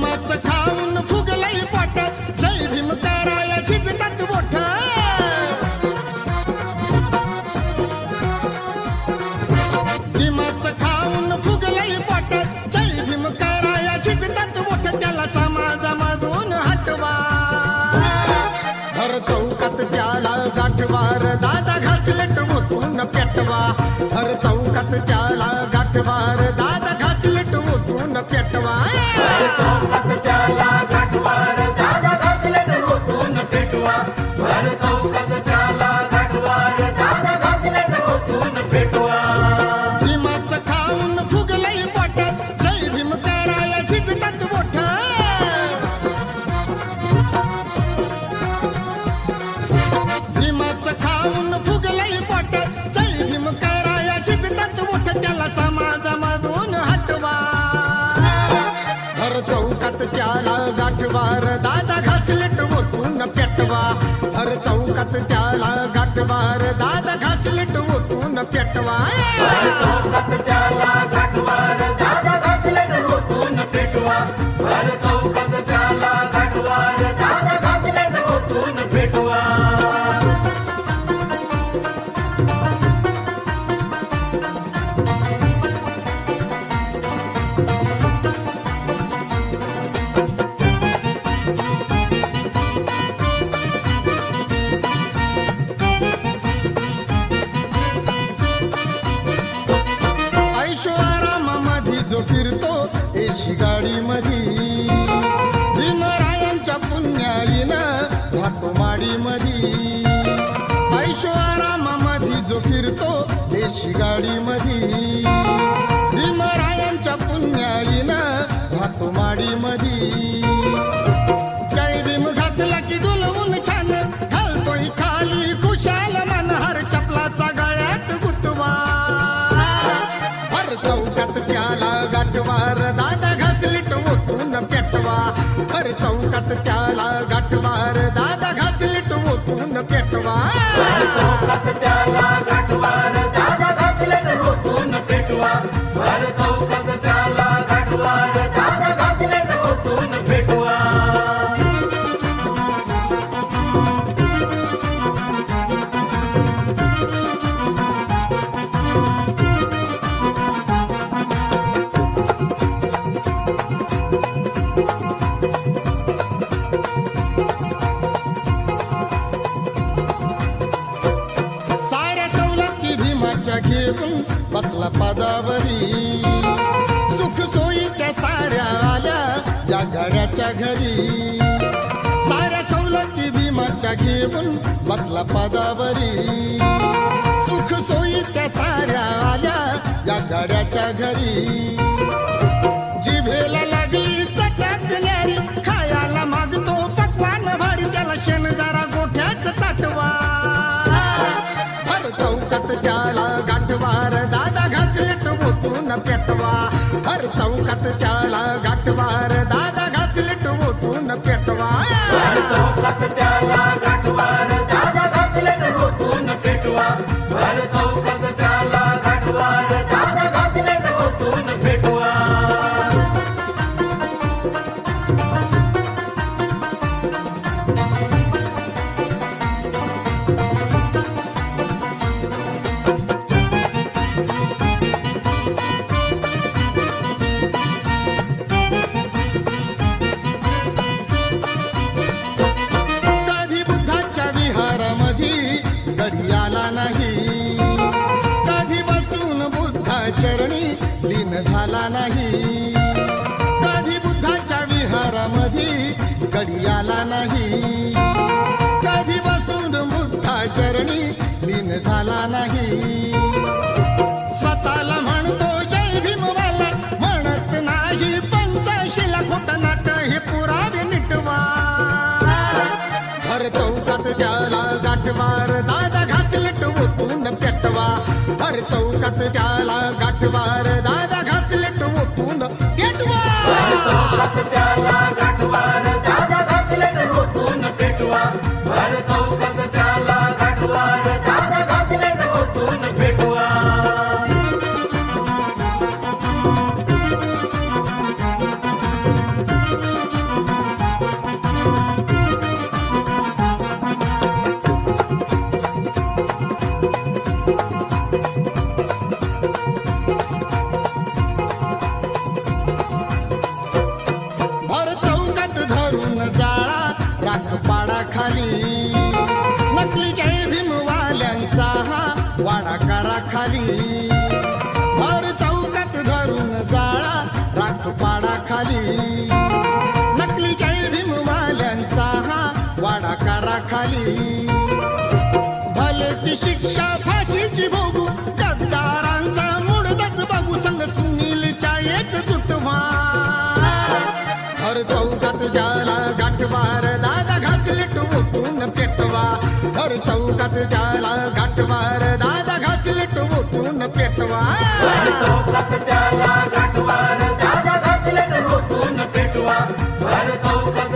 भीमाचं खाऊन फुगलंय पोट, जय भीम कराया झिजतात बोट. भीमाचं खाऊन फुगलंय पोट, जय भीम कराया झिजतात बोट. त्याला समाजामधून हटवा, भर चौकात त्याला गाठवार, दादा घासलेट ओतून पेटवा. भर चौकात त्याला गाठवार, दादा घासलेट ओतून पेटवा. भर चौकात त्याला गाठवार, दादा घासलेट ओतून पेटवा. भर चौकात त्याला गाठवार, दादा घासलेट ओतून पेटवा. भीमाचं खाऊन फुगलंय पोट, जय भीम कराया झिजतात बोट. भीमाचं खाऊन फुगलंय पोट, जय भीम कराया झिजतात बोट. त्याला समाजामधून हटवा, भर चौकात त्याला गाठवार, दादा घासलेट ओतून पेटवा. भर चौकात त्याला गाठवार, दादा घासलेट ओतून पेटवा. भर चौकात त्याला गाठवार, दादा घासलेट ओतून पेटवा. भर चौकात त्याला गाठवार, दादा घासलेट ओतून पेटवा. ऐशोआरामामध्ये जो फिरतो एशी गाडी मधी, भीमरायांच्या पुण्याईनं राहतो माडी मधी. ऐशोआरामामध्ये जो फिरतो एशी गाडी मधी, भीमरायांच्या पुण्याईनं राहतो माडी मधी. जय भीम घातला की डुलवून छान, घालतोय खाली खुशाल मन, हर चपलाचा गळ्यात गुतवा. भर चौकात त्याला गाठवार, दादा घासलेट ओतून पेटवा. भर चौकात त्याला गाठवार, दादा घासलेट ओतून पेटवा. भर चौकात त्याला गाठवार, दादा घासलेट ओतून पेटवा. भर चौकात त्याला गाठवार, दादा घासलेट ओतून पेटवा. साऱ्या सवलती भीमाच्या घेऊन बसला पदावरी, सुख सोयी त्या साऱ्या आल्या या गड्याच्या घरी. साऱ्या सवलती भीमाच्या घेऊन बसला पदावरी, सुख सोयी त्या साऱ्या आल्या या गड्याच्या घरी. जिभेला लागली चटाक न्यारी, खायला मागतो पक्वान भारी, त्याला शेण जरा गोठ्याच ताटवा. भर चौकात त्याला गाठवार, दादा घासलेट ओतून पेटवा. भर चौकात त्याला गाठवार, दादा घासलेट ओतून पेटवा. भर चौकात त्याला गाठवार, दादा घासलेट ओतून पेटवा. भर चौकात त्याला गाठवार, दादा घासलेट ओतून पेटवा. कधी बुद्धाच्या विहारामध्ये गडी आला नाही, कधी बसून बुद्धा चरणी लीन झाला नाही. कधी बुद्धाच्या विहारामध्ये गडी आला नाही, कधी बसून बुद्धा चरणी लीन झाला नाही. स्वतःला म्हणतो जय भीमवाला, म्हणत नाही पंचशिला, खोटं नाट हे पुरावे मिटवा. भर चौकात त्याला गाठवार, दादा घासलेट ओतून पेटवा. भर चौकात त्याला गाठवार, दादा घासलेट ओतून पेटवा. भर चौकात त्याला गाठवार, दादा घासलेट ओतून पेटवा. भर चौकात त्याला गाठवार, दादा घासलेट ओतून पेटवा. खाली भर चौकात धरून जाळा राख पाडा खाली नकली जय भीमवाल्यांचा हा वाडा कारा खाली भले ती शिक्षा फाशीची भोगू गद्दारांचा मुडदच बघू संग सुनीलच्या एक जुटवा हर चौकात ज्याला गाठवार दादा घासले टोकून पेटवा हर चौकात ज्याला गाठवार दादा घासले टोकून पेटवा भर चौकात त्याला गाठवार दादा घासले टोकून पेटवा भर चौकात